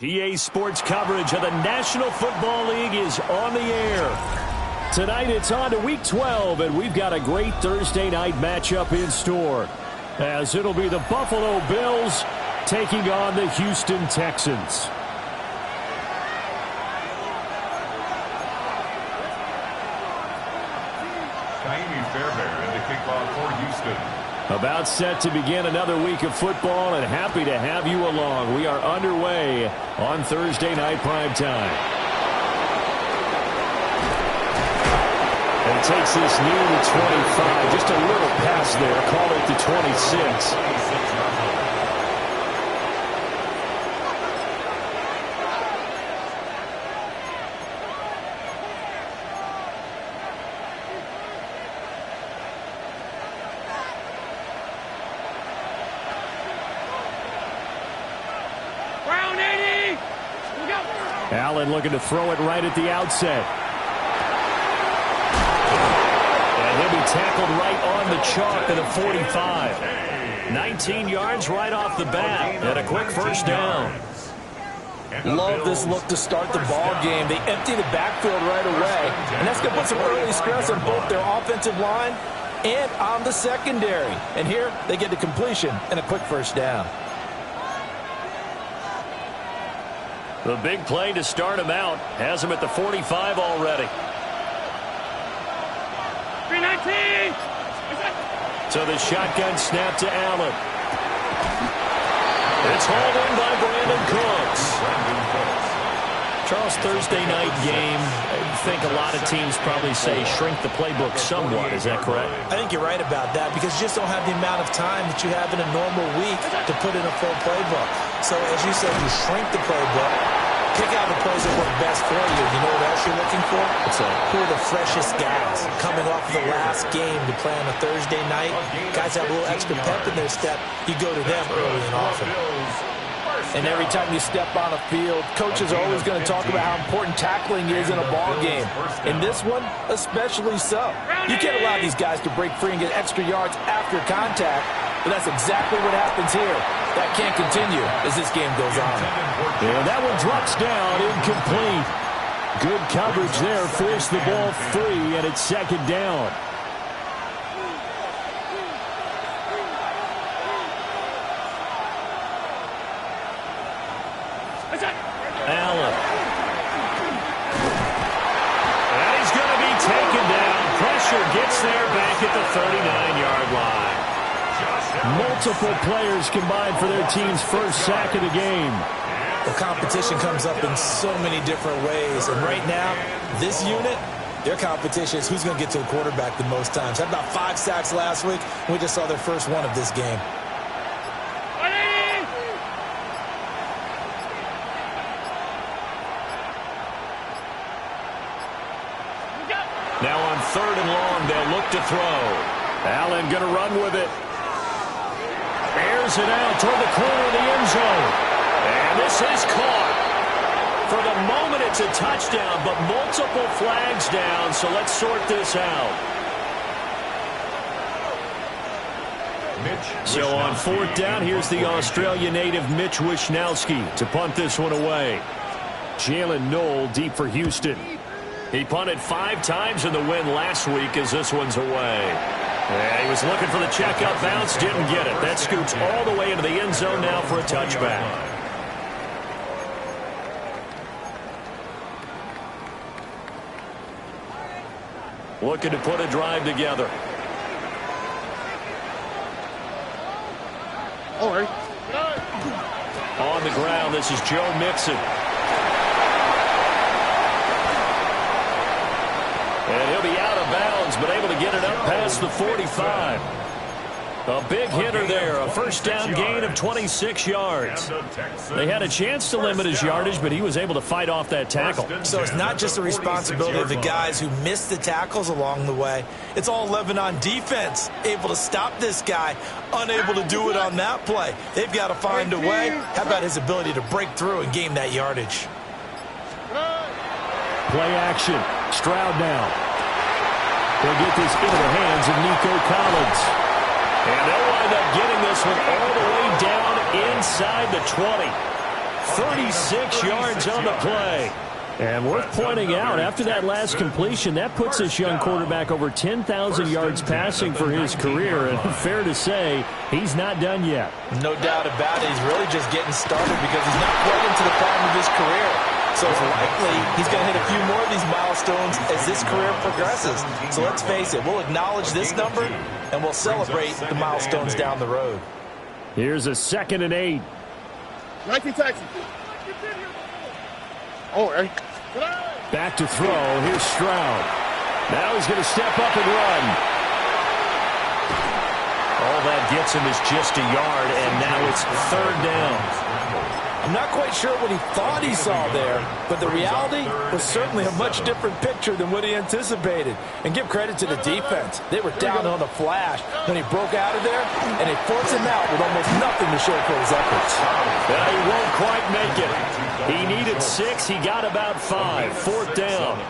PA Sports coverage of the National Football League is on the air. Tonight it's on to Week 12, and we've got a great Thursday night matchup in store, as it'll be the Buffalo Bills taking on the Houston Texans. Fairbairn to kick off for Houston. About set to begin another week of football, and happy to have you along. We are underway on Thursday night primetime. And takes this near the 25. Just a little pass there. Call it the 26. Allen looking to throw it right at the outset. And he'll be tackled right on the chalk at the 45. 19 yards right off the bat, and a quick first down. Love this look to start the ball game. They empty the backfield right away, and that's going to put some early stress on both their offensive line and on the secondary. And here they get the completion and a quick first down. The big play to start him out has him at the 45 already. 319. So the shotgun snap to Allen. It's hauled in by Brandon Cooks. Charles, Thursday night game, I think a lot of teams probably say shrink the playbook somewhat. Is that correct? I think you're right about that, because you just don't have the amount of time that you have in a normal week to put in a full playbook. So as you said, you shrink the playbook, pick out the plays that work best for you. You know what else you're looking for? What's that? Who are the freshest guys coming off the last game to play on a Thursday night? Guys have a little extra pep in their step. You go to them early and often. And every time you step on a field, coaches are always going to talk about how important tackling is in a ball game. In this one, especially so. You can't allow these guys to break free and get extra yards after contact, but that's exactly what happens here. That can't continue as this game goes on. And that one drops down, incomplete. Good coverage there, forced the ball free, and it's second down. Allen. And he's going to be taken down. Pressure gets there back at the 39-yard line. Multiple players combined for their team's first sack of the game. The competition comes up in so many different ways. And right now, this unit, their competition is who's going to get to the quarterback the most times. Had about 5 sacks last week. We just saw their first one of this game. Now on 3rd and long, they'll look to throw. Allen going to run with it. Airs it out toward the corner of the end zone. And this is caught. For the moment, it's a touchdown, but multiple flags down, so let's sort this out. So on 4th down, here's the Australia native Mitch Wishnowsky to punt this one away. Jalen Knoll deep for Houston. He punted 5 times in the win last week as this one's away. Yeah, he was looking for the checkup bounce, didn't get it. That scoots all the way into the end zone now for a touchback. Looking to put a drive together. All right. On the ground, this is Joe Mixon. And he'll be out of bounds, but able to get it up past the 45. A big hitter there, a first down gain of 26 yards. They had a chance to limit his yardage, but he was able to fight off that tackle. So it's not just the responsibility of the guys who missed the tackles along the way. It's all 11 on defense, able to stop this guy, unable to do it on that play. They've got to find a way. How about his ability to break through and gain that yardage? Play action. Stroud now. They'll get this into the hands of Nico Collins. And they'll wind up getting this one all the way down inside the 20. 36 yards on the play. And worth pointing out, after that last completion, that puts this young quarterback over 10,000 yards passing for his career. And fair to say, he's not done yet. No doubt about it. He's really just getting started because he's not quite into the prime of his career. So it's likely he's going to hit a few more of these milestones as this career progresses. So let's face it, we'll acknowledge this number, and we'll celebrate the milestones down the road. Here's a 2nd and 8. 19 Texans. Oh, right. Back to throw. Here's Stroud. Now he's going to step up and run. All that gets him is just a yard, and now it's 3rd down. I'm not quite sure what he thought he saw there, but the reality was certainly a much different picture than what he anticipated. And give credit to the defense. They were down on the flash when he broke out of there, and they forced him out with almost nothing to show for his efforts. He won't quite make it. He needed 6. He got about 5. 4th down.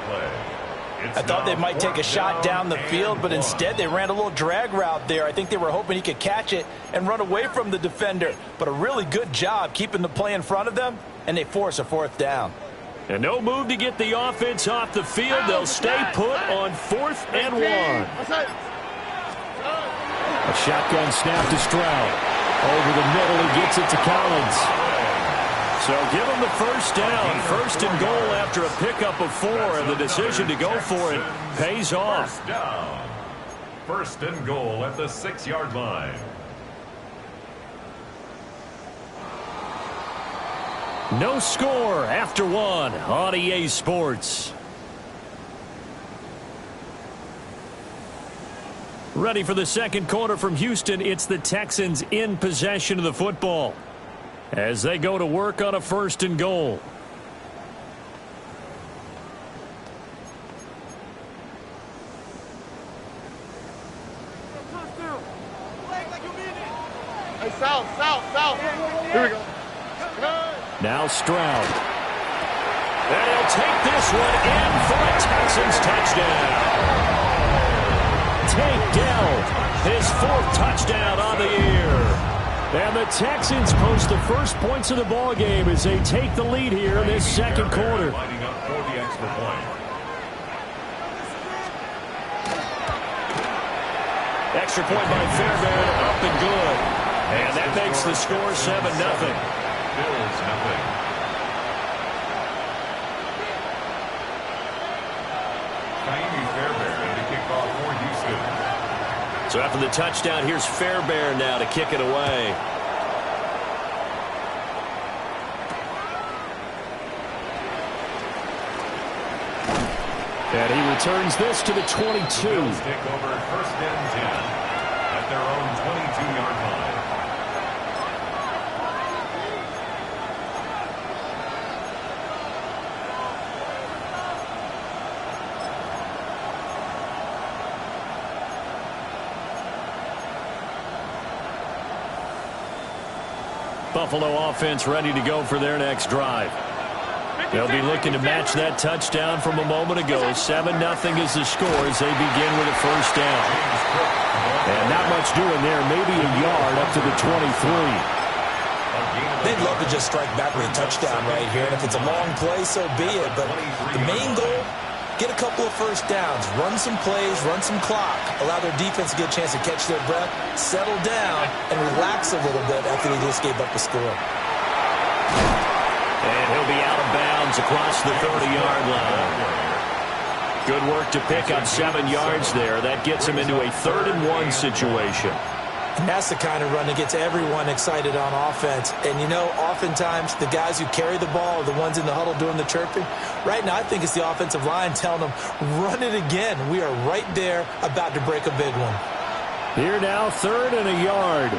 I thought they might take a shot down the field, but instead they ran a little drag route there. I think they were hoping he could catch it and run away from the defender. But a really good job keeping the play in front of them, and they force a 4th down. And no move to get the offense off the field. They'll stay put on 4th and 1. A shotgun snap to Stroud. Over the middle, he gets it to Collins. So give him the first down. 1st and goal after a pickup of 4, and the decision to go for it pays off. 1st and goal at the 6-yard line. No score after 1 on EA Sports. Ready for the second quarter from Houston. It's the Texans in possession of the football as they go to work on a 1st and goal. Hey, south. Here we go. Now Stroud. And he'll take this one in for a Texans touchdown. Tank Dell, his 4th touchdown on the year. And the Texans post the first points of the ball game as they take the lead here in this second quarter. Lining up for the extra point. Extra point by Fairbairn, up and good. And that makes the score 7-0. Bills nothing. Fairbairn to kick off for Houston. So after the touchdown, here's Fairbairn now to kick it away. And he returns this to the 22. Bills take over 1st and 10 at their own 22-yard line. Buffalo offense ready to go for their next drive. They'll be looking to match that touchdown from a moment ago. 7-0 is the score as they begin with a 1st down. And not much doing there. Maybe a yard up to the 23. They'd love to just strike back with a touchdown right here. And if it's a long play, so be it. But the main goal, get a couple of 1st downs. Run some plays, run some clock. Allow their defense to get a chance to catch their breath, settle down, and relax a little bit after they just gave up the score. And he'll be out of bounds across the 30-yard line. Good work to pick up 7 yards there. That gets him into a 3rd and 1 situation. And that's the kind of run that gets everyone excited on offense. And, you know, oftentimes the guys who carry the ball are the ones in the huddle doing the chirping. Right now, I think it's the offensive line telling them, run it again. We are right there about to break a big one. Here now, 3rd and a yard.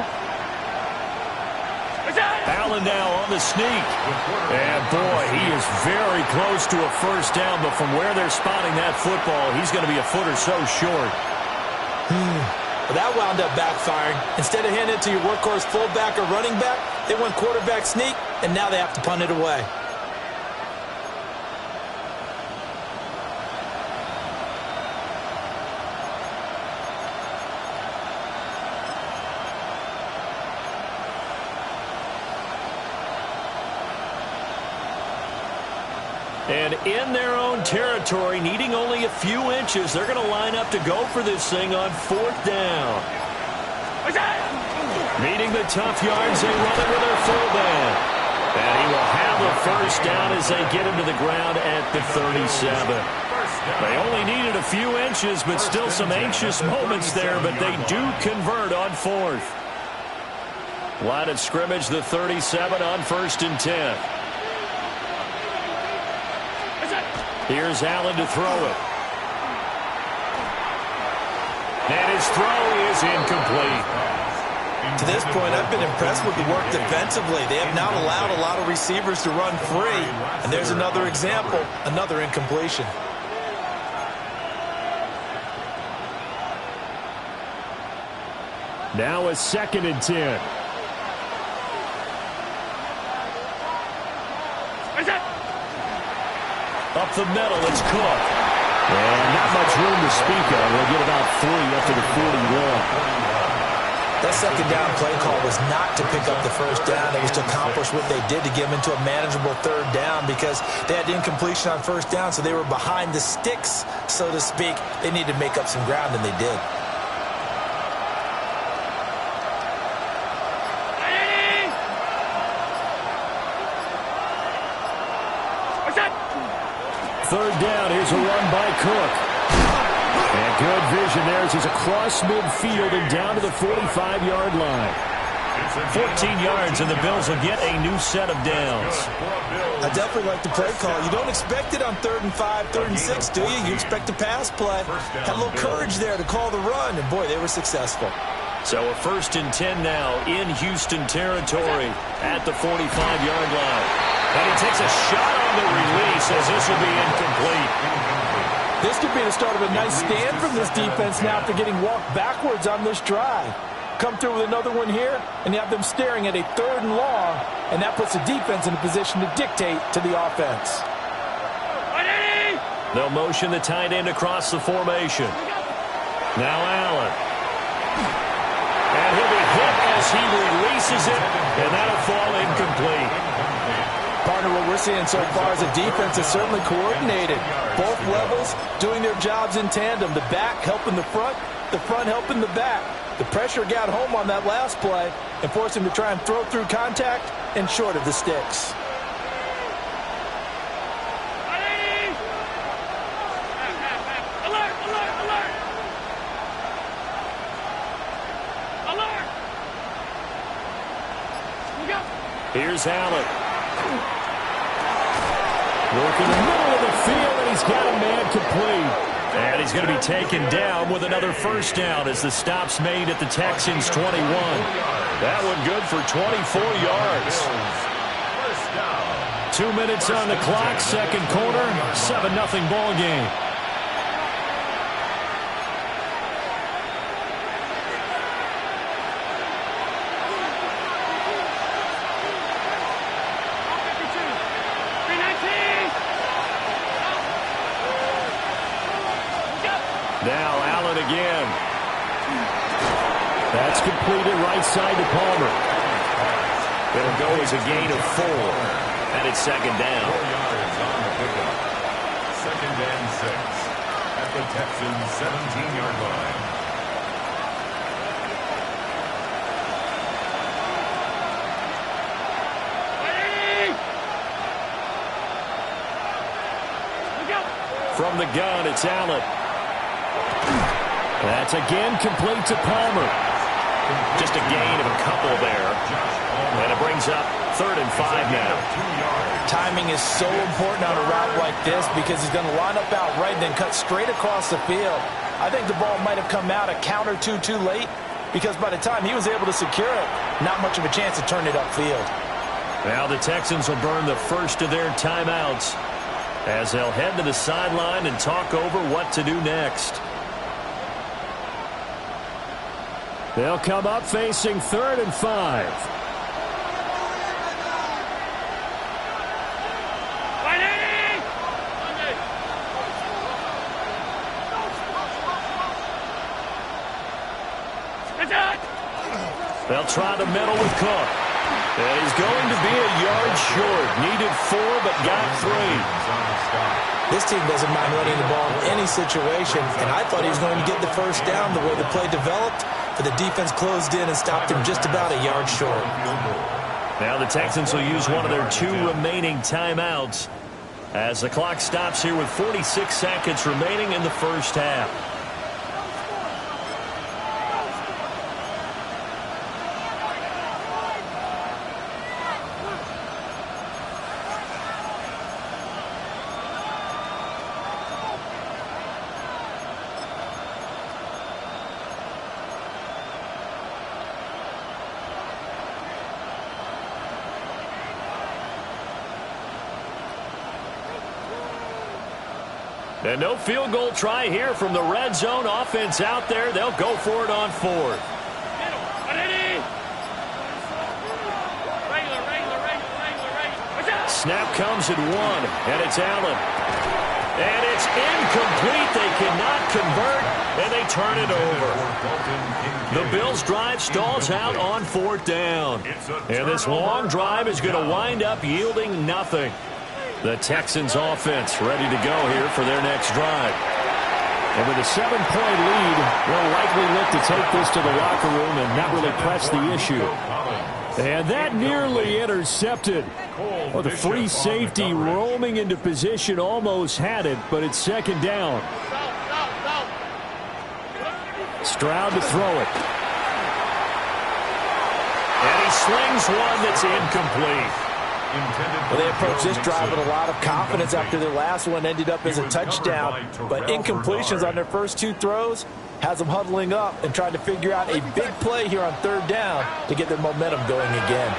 Allen now on the sneak. And, boy, he is very close to a first down. But from where they're spotting that football, he's going to be a foot or so short. Well, that wound up backfiring. Instead of handing it to your workhorse fullback or running back, they went quarterback sneak, and now they have to punt it away. And in their own territory, needing only a few inches, they're going to line up to go for this thing on 4th down. Meeting the tough yards, they run it with their fullback. And he will have a first down as they get him to the ground at the 37. They only needed a few inches, but still some anxious moments there, but they do convert on 4th. Line of scrimmage, the 37 on 1st and 10. Here's Allen to throw it. And his throw is incomplete. To this point, I've been impressed with the work defensively. They have not allowed a lot of receivers to run free. And there's another example, another incompletion. Now a 2nd and 10. Up the middle, it's Cook. And not much room to speak of. We'll get about 3 up to the 41. That second down play call was not to pick up the first down. It was to accomplish what they did to get them into a manageable 3rd down because they had incompletion on 1st down, so they were behind the sticks, so to speak. They needed to make up some ground, and they did. Third down, here's a run by Cook. And good vision there as he's across midfield and down to the 45-yard line. 14 yards, and the Bills will get a new set of downs. I definitely like the play call. You don't expect it on 3rd and 5, 3rd and 6, do you? You expect a pass play. Had a little courage there to call the run, and, boy, they were successful. So a 1st and 10 now in Houston territory at the 45-yard line. And he takes a shot on the release as this will be incomplete. This could be the start of a nice stand from this defense now after getting walked backwards on this drive. Come through with another one here, and you have them staring at a 3rd and long, and that puts the defense in a position to dictate to the offense. They'll motion the tight end across the formation. Now Allen. And he'll be hit as he releases it, and that'll fall incomplete. Partner, what we're seeing so far is a defense that's certainly coordinated. Both levels doing their jobs in tandem. The back helping the front helping the back. The pressure got home on that last play and forced him to try and throw through contact and short of the sticks. Here's Allen. Working the middle of the field, and he's got a man complete. And he's going to be taken down with another first down as the stop's made at the Texans' 21. That one good for 24 yards. 2 minutes on the clock, second quarter, 7-0 ball game. Now Allen again. That's completed right side to Palmer. It'll go as a gain of 4. And it's second down. 4 yards on the pickup. 2nd and 6 at the Texans' 17-yard line. From the gun, it's Allen. That's again complete to Palmer. Just a gain of a couple there. And it brings up 3rd and 5 now. Timing is so important on a route like this because he's going to line up out right and then cut straight across the field. I think the ball might have come out a count or two too late because by the time he was able to secure it, not much of a chance to turn it upfield. Now the Texans will burn the first of their timeouts as they'll head to the sideline and talk over what to do next. They'll come up facing 3rd and 5. They'll try the middle with Cook. And he's going to be a yard short. Needed 4, but got 3. This team doesn't mind running the ball in any situation, and I thought he was going to get the first down the way the play developed, but the defense closed in and stopped him just about a yard short. Now the Texans will use one of their 2 remaining timeouts as the clock stops here with 46 seconds remaining in the first half. And no field goal try here from the red zone offense out there. They'll go for it on 4th. Snap comes at 1, and it's Allen. And it's incomplete. They cannot convert, and they turn it over. The Bills' drive stalls out on 4th down. And this long drive is going to wind up yielding nothing. The Texans offense ready to go here for their next drive. And with a 7-point lead, they'll likely look to take this to the locker room and not really press the issue. And that nearly intercepted. Well, the free safety roaming into position almost had it, but it's 2nd down. Stroud to throw it. And he slings one that's incomplete. Well, they approached this drive with a lot of confidence after their last one ended up as a touchdown. But incompletions on their first 2 throws has them huddling up and trying to figure out a big play here on 3rd down to get their momentum going again.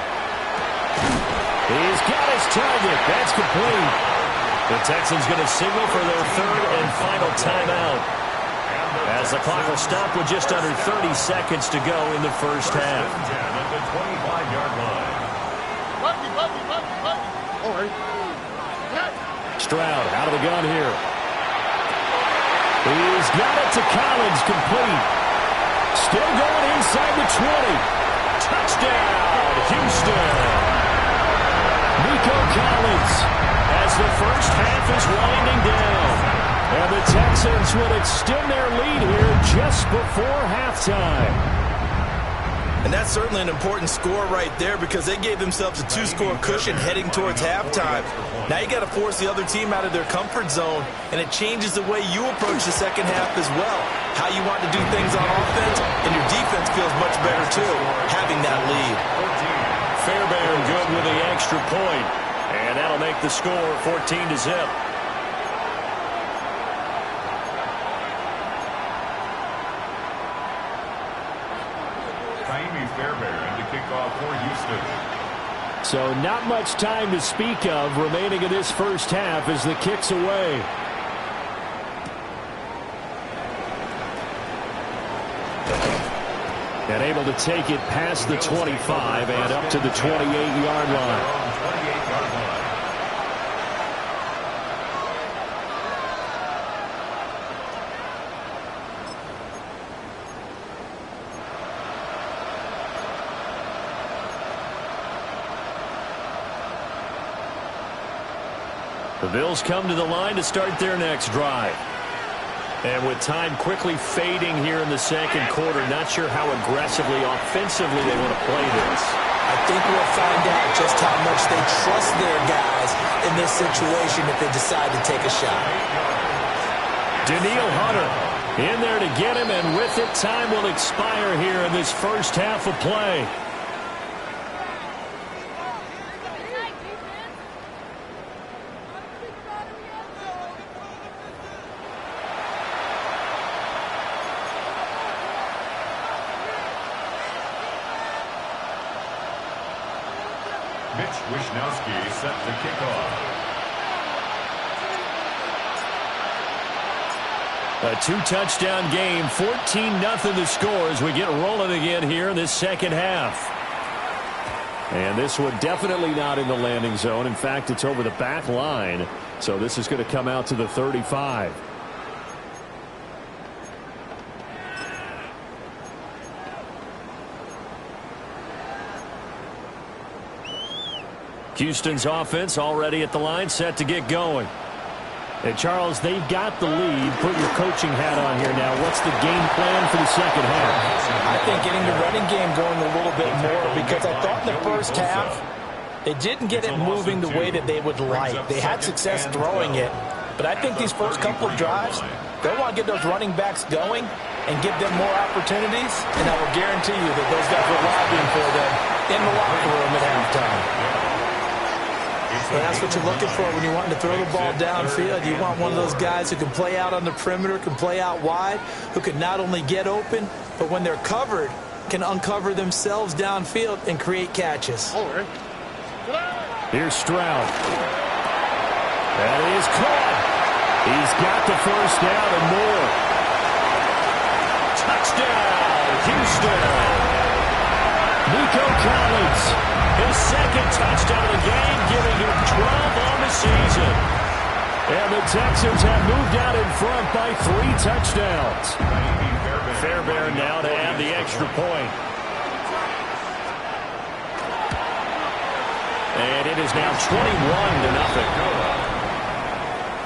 He's got his target. That's complete. The Texans going to signal for their 3rd and final timeout as the clock will stop with just under 30 seconds to go in the first half. At the 25-yard line. Stroud out of the gun here. He's got it to Collins, complete. Still going inside the 20. Touchdown, Houston. Nico Collins as the first half is winding down. And the Texans will extend their lead here just before halftime. And that's certainly an important score right there because they gave themselves a 2-score cushion heading towards halftime. Now you got to force the other team out of their comfort zone, and it changes the way you approach the second half as well. How you want to do things on offense, and your defense feels much better too, having that lead. Fairbairn good with the extra point, and that'll make the score 14-0. Fairbairn to kick off for Houston. So not much time to speak of remaining in this first half as the kick's away. And able to take it past the 25 and up to the 28-yard line. The Bills come to the line to start their next drive. And with time quickly fading here in the second quarter, not sure how aggressively, offensively they want to play this. I think we'll find out just how much they trust their guys in this situation if they decide to take a shot. Daniil Hunter In there to get him, and with it, time will expire here in this first half of play. Mitch Wishnowsky set to kick off. A two-touchdown game, 14-0 the score as we get rolling again here in this second half. And this one definitely not in the landing zone. In fact, it's over the back line. So this is going to come out to the 35. Houston's offense already at the line, set to get going. And Charles, they've got the lead. Put your coaching hat on here now. What's the game plan for the second half? I think getting the running game going a little bit more, because I thought in the first half they didn't get it moving the way that they would like. They had success throwing it, but I think these first couple of drives, they want to get those running backs going and give them more opportunities, and I will guarantee you that those guys were lobbying for them in the locker room at halftime. But that's what you're looking for when you're wanting to throw the ball downfield. You want one of those guys who can play out on the perimeter, can play out wide, who can not only get open, but when they're covered, can uncover themselves downfield and create catches. Here's Stroud. That is caught. He's got the first down and more. Touchdown, Houston. Nico Collins. His second touchdown of the game, giving him 12 on the season. And the Texans have moved out in front by 3 touchdowns. Fairbairn now to add the extra point. And it is now 21-0.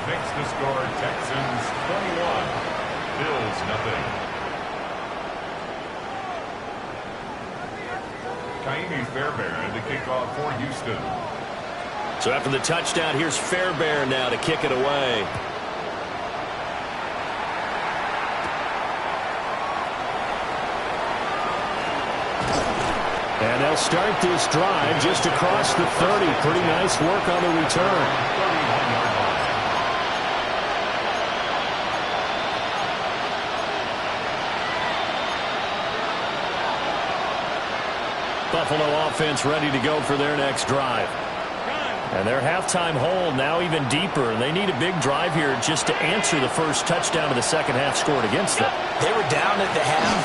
Makes the score Texans 21, Bills nothing. Fairbairn to kick off for Houston. So after the touchdown, here's Fairbairn now to kick it away. And they'll start this drive just across the 30. Pretty nice work on the return. Buffalo offense ready to go for their next drive. And their halftime hole now even deeper. And they need a big drive here just to answer the first touchdown of the second half scored against them. They were down at the half.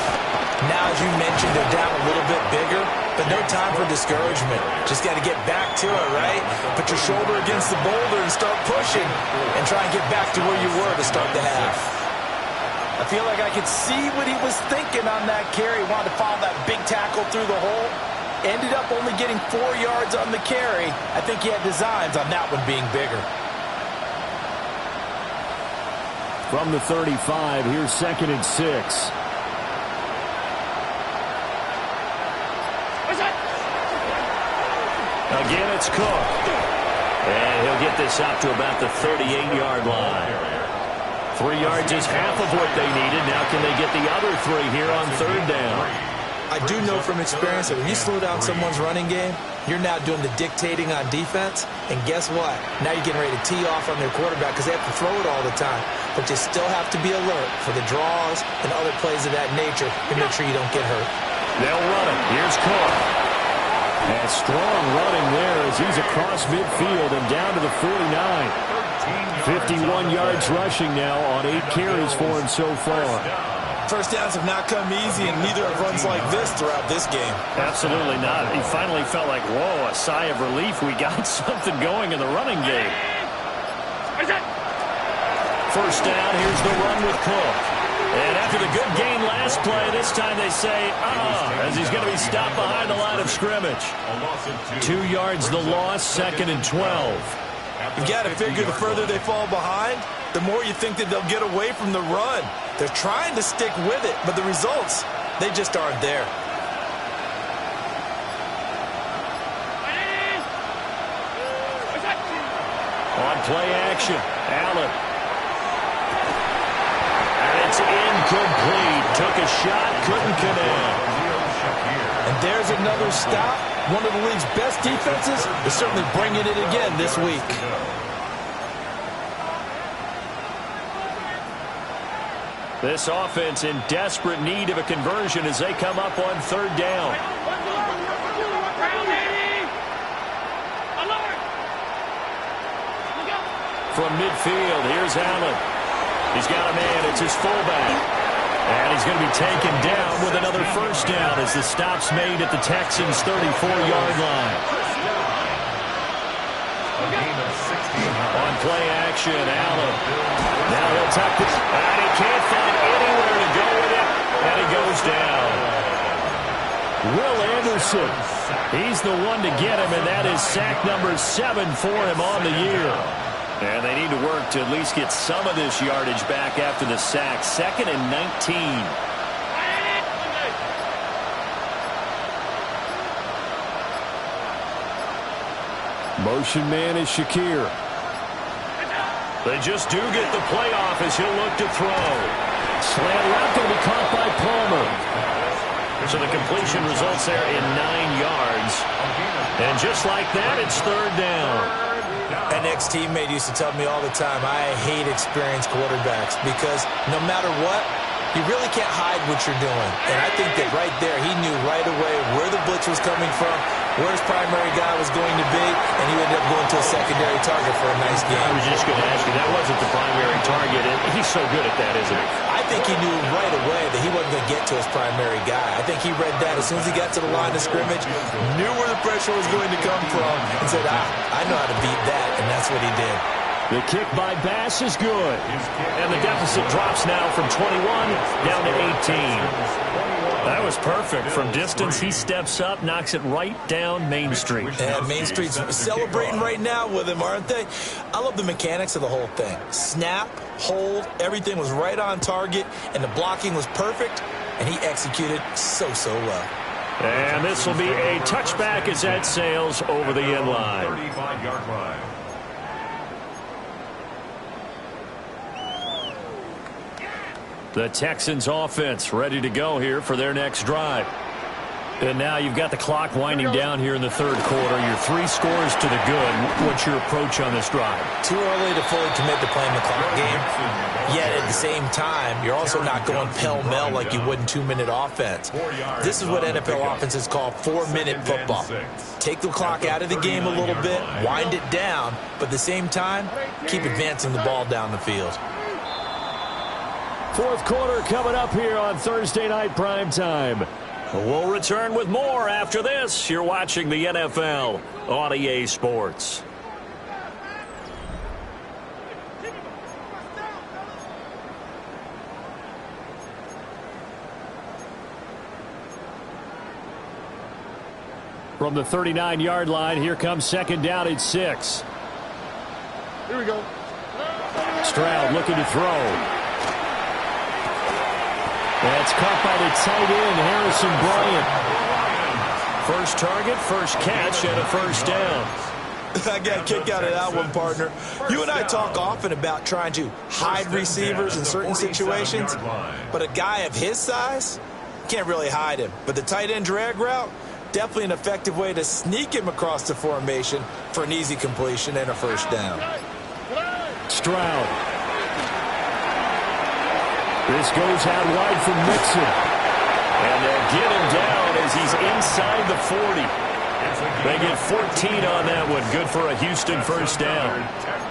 Now, as you mentioned, they're down a little bit bigger. But no time for discouragement. Just got to get back to it, right? Put your shoulder against the boulder and start pushing. And try and get back to where you were to start the half. I feel like I could see what he was thinking on that carry. Wanted to follow that big tackle through the hole. Ended up only getting 4 yards on the carry. I think he had designs on that one being bigger. From the 35, here's 2nd and 6. Again, it's Cook. And he'll get this out to about the 38-yard line. 3 yards is half of what they needed. Now can they get the other 3 here on 3rd down? I do know from experience that when you slow down someone's running game, you're now doing the dictating on defense. And guess what? Now you're getting ready to tee off on their quarterback because they have to throw it all the time. But you still have to be alert for the draws and other plays of that nature to make sure you don't get hurt. They'll run it. Here's Cook. And strong running there as he's across midfield and down to the 49. 51 yards rushing now on 8 carries for him so far. First downs have not come easy, and neither have runs like this throughout this game. Absolutely not. He finally felt like, whoa, a sigh of relief. We got something going in the running game. First down, here's the run with Cook. And after the good gain last play, this time they say, as he's going to be stopped behind the line of scrimmage. 2 yards the loss, 2nd and 12. You've got to figure the further they fall behind, the more you think that they'll get away from the run. They're trying to stick with it, but the results, they just aren't there. On play action, Allen. And it's It's incomplete. Took a shot, couldn't connect. And there's another stop. One of the league's best defenses is certainly bringing it again this week. This offense in desperate need of a conversion as they come up on third down. From midfield, here's Allen. He's got a man. It's his fullback. And he's going to be taken down with another first down as the stop's made at the Texans' 34-yard line. On play action, Allen. Now he'll tuck this. And he can't find anywhere to go with it. And he goes down. Will Anderson. He's the one to get him, and that is sack number 7 for him on the year. And they need to work to at least get some of this yardage back after the sack. 2nd and 19. Motion man is Shakir. They just do get the playoff as he'll look to throw. Slant route going to be caught by Palmer. So the completion results there in 9 yards. And just like that, it's third down. An ex-teammate used to tell me all the time, I hate experienced quarterbacks because no matter what, you really can't hide what you're doing. And I think that right there, he knew right away where the blitz was coming from, where his primary guy was going to be, and he ended up going to a secondary target for a nice game. I was just going to ask you, that wasn't the primary target, and he's so good at that, isn't he? I think he knew right away that he wasn't going to get to his primary guy. I think he read that as soon as he got to the line of scrimmage, knew where the pressure was going to come from, and said, I know how to beat that, and that's what he did. The kick by Bass is good. And the deficit drops now from 21 down to 18. That was perfect. From distance, he steps up, knocks it right down Main Street. And Main Street's celebrating right now with him, aren't they? I love the mechanics of the whole thing. Snap, hold, everything was right on target, and the blocking was perfect, and he executed so well. And this will be a touchback as that sails over the end line. 35-yard line. The Texans offense ready to go here for their next drive. And now you've got the clock winding down here in the third quarter. Your 3 scores to the good. What's your approach on this drive? Too early to fully commit to playing the clock game. Yet at the same time, you're also not going pell-mell like you would in 2-minute offense. This is what NFL offenses call 4-minute football. Take the clock out of the game a little bit, wind it down, but at the same time, keep advancing the ball down the field. Fourth quarter coming up here on Thursday Night Primetime. We'll return with more after this. You're watching the NFL on EA Sports. From the 39-yard line, here comes second down at 6. Here we go. Stroud looking to throw. That's caught by the tight end, Harrison Bryant. First target, first catch, and a first down. I got a kick out of that one, partner. You and I talk often about trying to hide receivers in certain situations, but a guy of his size can't really hide him. But the tight end drag route, definitely an effective way to sneak him across the formation for an easy completion and a first down. Stroud. This goes out wide from Mixon. And they'll get him down as he's inside the 40. They get 14 on that one. Good for a Houston first down.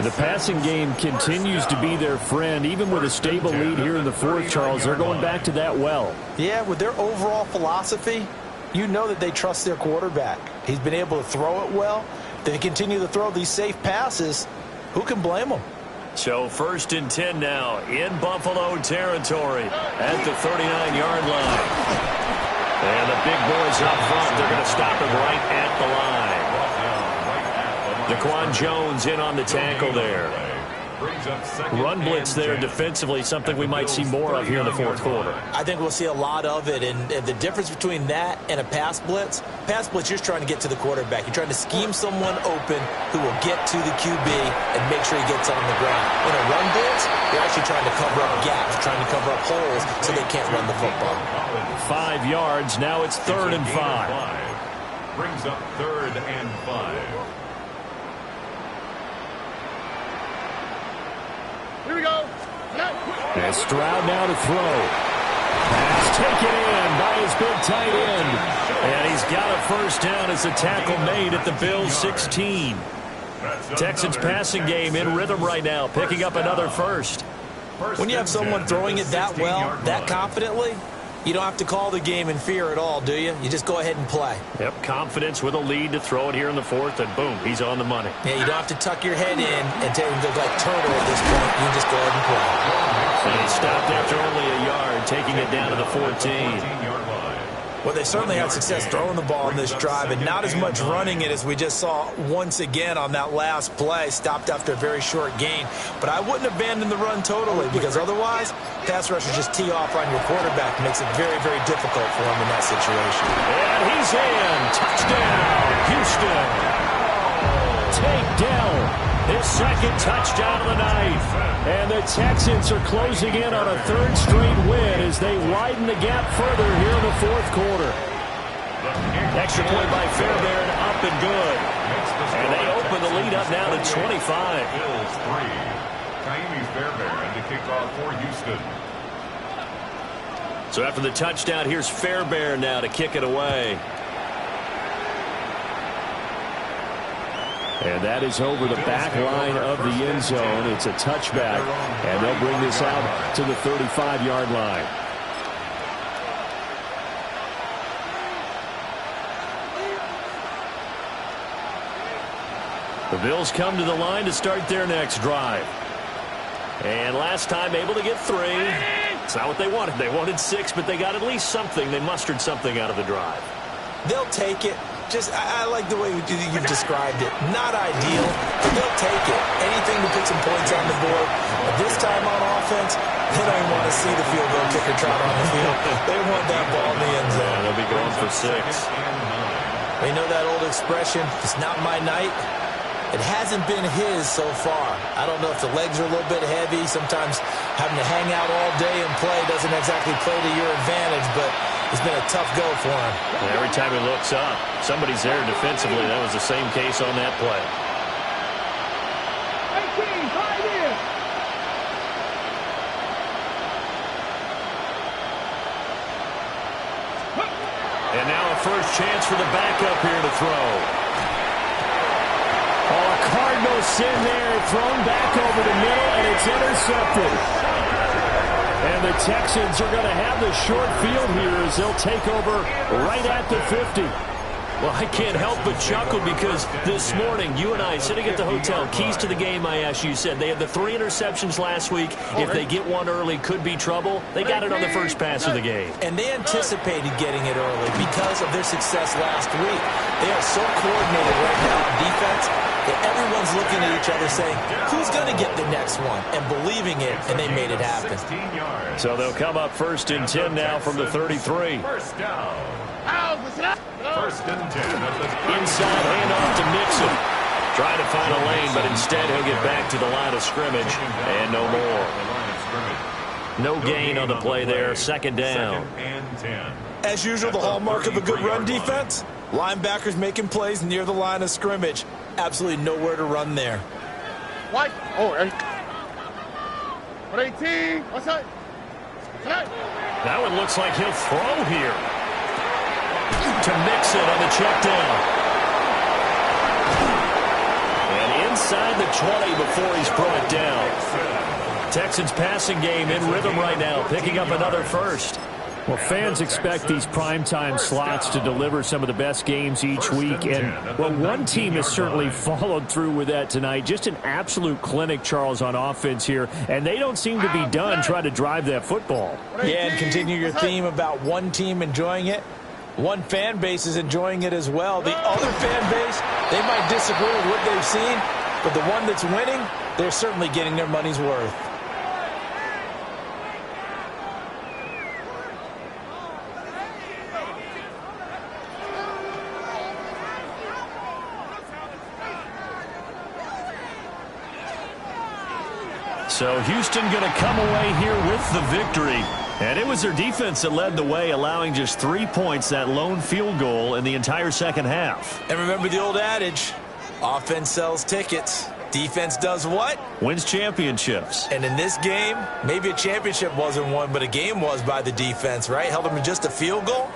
The passing game continues to be their friend. Even with a stable lead here in the fourth, Charles, they're going back to that well. Yeah, with their overall philosophy, you know that they trust their quarterback. He's been able to throw it well. They continue to throw these safe passes. Who can blame them? So 1st and 10 now in Buffalo territory at the 39-yard line. And the big boys up front, they're going to stop him right at the line. Daquan Jones in on the tackle there. Run blitz there defensively, something we might see more of here in the fourth quarter. I think we'll see a lot of it, and the difference between that and a pass blitz, you're just trying to get to the quarterback. You're trying to scheme someone open who will get to the QB and make sure he gets on the ground. In a run blitz, you're actually trying to cover up gaps, trying to cover up holes so they can't run the football. 5 yards, now it's 3rd and 5. Brings up 3rd and 5. Here we go. And Stroud now to throw. Pass taken in by his big tight end. And he's got a first down as a tackle made at the Bills' 16. Texans passing game in rhythm right now, picking up another first. When you have someone throwing it that well, that confidently, you don't have to call the game in fear at all, do you? You just go ahead and play. Yep, confidence with a lead to throw it here in the 4th, and boom, he's on the money. Yeah, you don't have to tuck your head in and take him to like turtle at this point. You just go ahead and play. And he stopped after only a yard, taking it down to the 14. Well, they certainly had success throwing the ball in this drive, and not as much running it as we just saw once again on that last play. Stopped after a very short gain. But I wouldn't abandon the run totally, because otherwise, pass rushers just tee off on your quarterback. Makes it very, very difficult for him in that situation. And he's in. Touchdown, Houston. Takedown. His 2nd touchdown of the night. And the Texans are closing in on a 3rd straight win as they widen the gap further here in the 4th quarter. Extra point by Fairbairn, up and good. And they open the lead up now to 25. Bills 3. Kaimi Fairbairn to kick off for Houston. So after the touchdown, here's Fairbairn now to kick it away. And that is over the back line of the end zone. It's a touchback, and they'll bring this out to the 35-yard line. The Bills come to the line to start their next drive. And last time able to get 3. It's not what they wanted. They wanted 6, but they got at least something. They mustered something out of the drive. They'll take it. I like the way you've described it. Not ideal, but they'll take it. Anything to put some points on the board. But this time on offense, they don't even want to see the field goal kicker trot on the field. They want that ball in the end zone. Yeah, they'll be going for 6. They know that old expression, it's not my night. It hasn't been his so far. I don't know if the legs are a little bit heavy. Sometimes having to hang out all day and play doesn't exactly play to your advantage, but it's been a tough go for him. And every time he looks up, somebody's there defensively. That was the same case on that play. 18, right here. And now a first chance for the backup here to throw. Oh, a Cardinal sin there, thrown back over the middle, and it's intercepted. And the Texans are going to have the short field here as they'll take over right at the 50. Well, I can't help but chuckle because this morning, you and I, sitting at the hotel, keys to the game, I asked you, said they had the 3 interceptions last week. If they get one early, could be trouble. They got it on the first pass of the game. And they anticipated getting it early because of their success last week. They are so coordinated right now on defense that everyone's looking at each other saying, who's going to get the next one? And believing it, and they made it happen. So they'll come up 1st and 10 now from the 33. First down. First and 10 at the Inside handoff to Mixon. Trying to find a lane, but instead he'll get back to the line of scrimmage. And no more. No gain on the play there. 2nd down. As usual, the hallmark of a good run defense, linebackers making plays near the line of scrimmage. Absolutely nowhere to run there. White. Oh, 18. What's that? That one looks like he'll throw here. To Mixon on the check down. And inside the 20 before he's brought down. Texans passing game in rhythm right now, picking up another first. Well, fans expect these primetime slots to deliver some of the best games each week. And, well, one team has certainly followed through with that tonight. Just an absolute clinic, Charles, on offense here. And they don't seem to be done trying to drive that football. Yeah, and continue your theme about one team enjoying it. One fan base is enjoying it as well. The other fan base, they might disagree with what they've seen, But the one that's winning, they're certainly getting their money's worth. So Houston going to come away here with the victory. And it was their defense that led the way, allowing just 3 points, that lone field goal in the entire second half. And remember the old adage, offense sells tickets. Defense does what? Wins championships. And in this game, maybe a championship wasn't won, but a game was by the defense, right? Held them to just a field goal.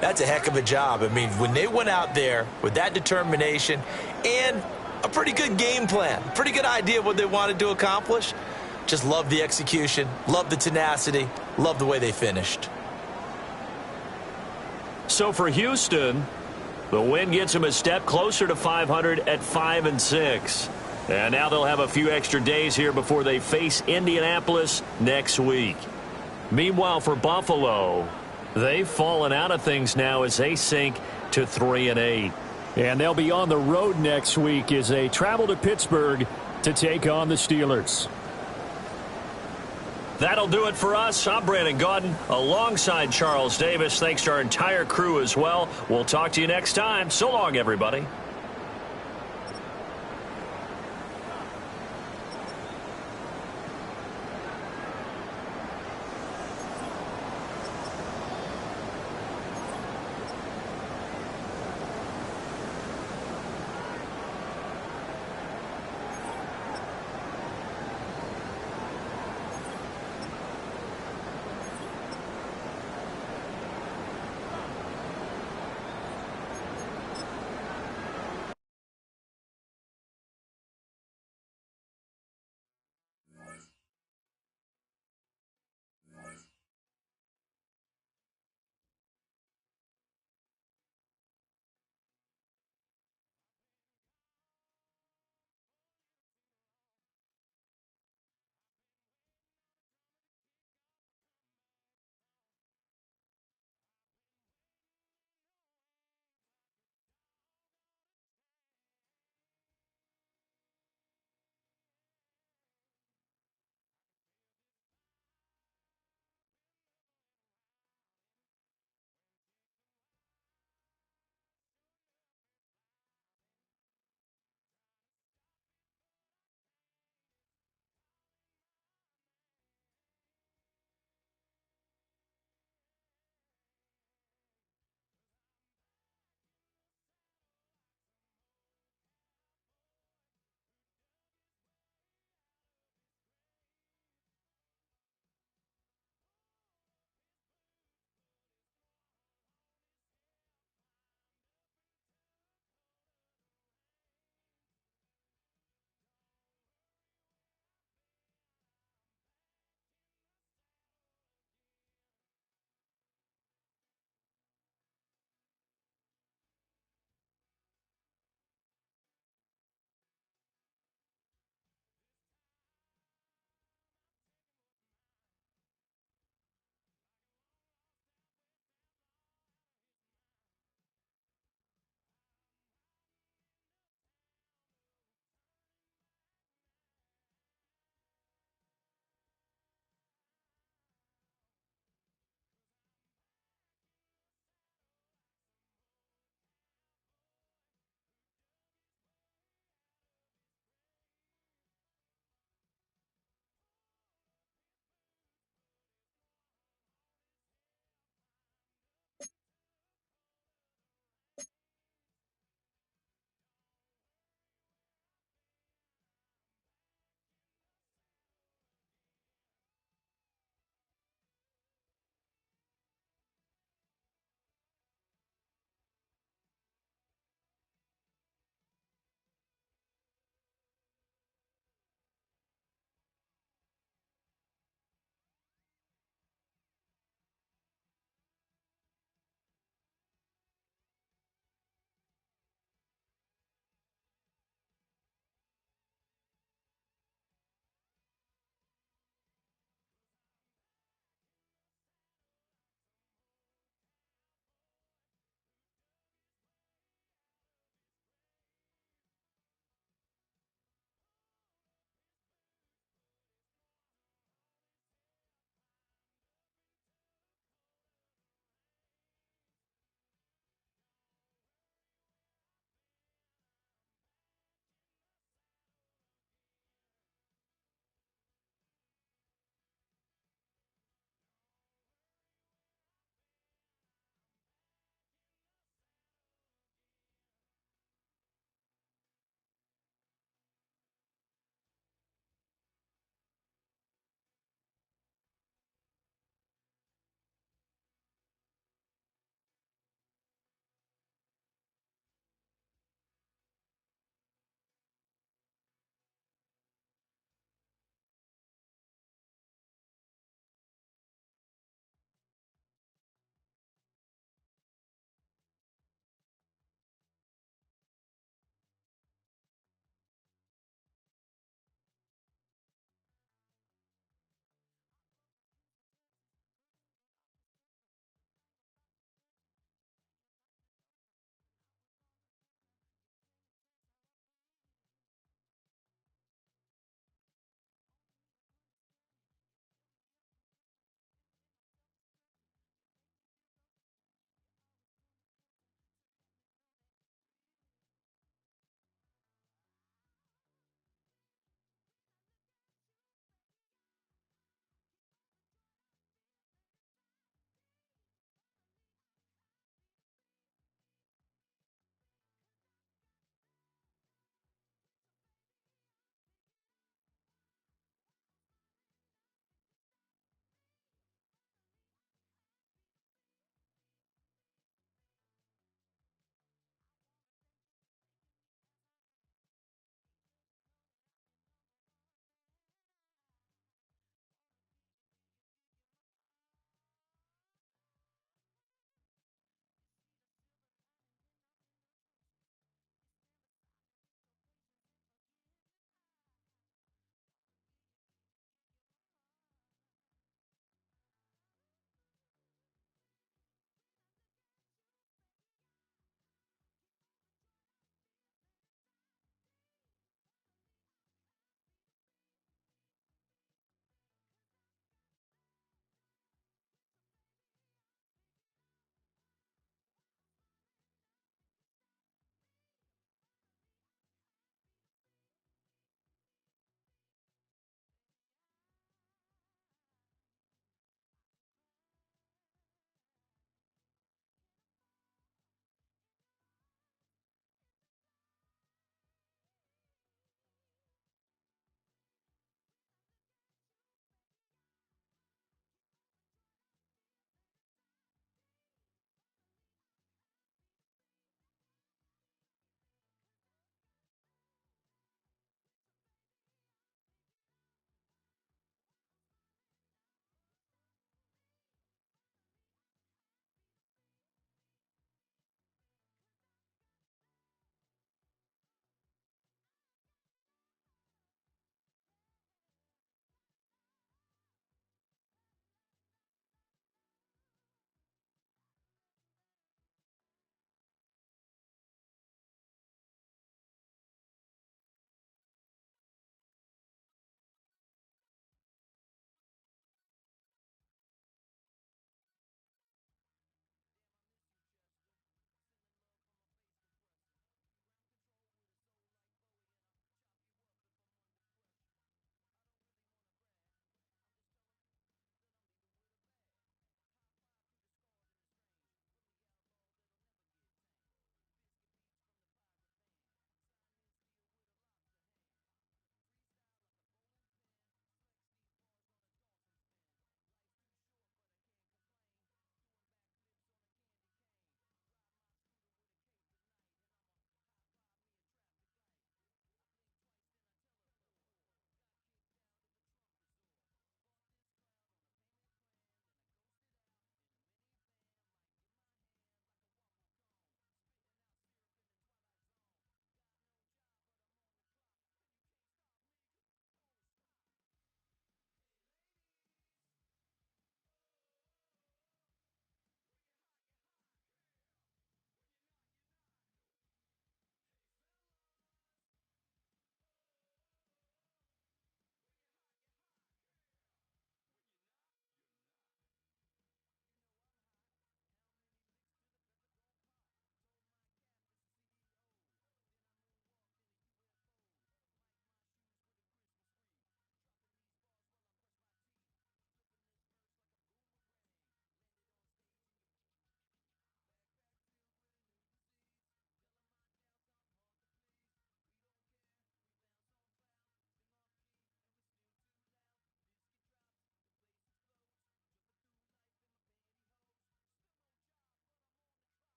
That's a heck of a job. I mean, when they went out there with that determination and a pretty good game plan, pretty good idea of what they wanted to accomplish, just love the execution, love the tenacity, love the way they finished. So for Houston, the win gets them a step closer to 500 at 5-6. And now they'll have a few extra days here before they face Indianapolis next week. Meanwhile, for Buffalo, they've fallen out of things now as they sink to 3-8. And they'll be on the road next week as they travel to Pittsburgh to take on the Steelers. That'll do it for us. I'm Brandon Gaudin alongside Charles Davis. Thanks to our entire crew as well. We'll talk to you next time. So long, everybody.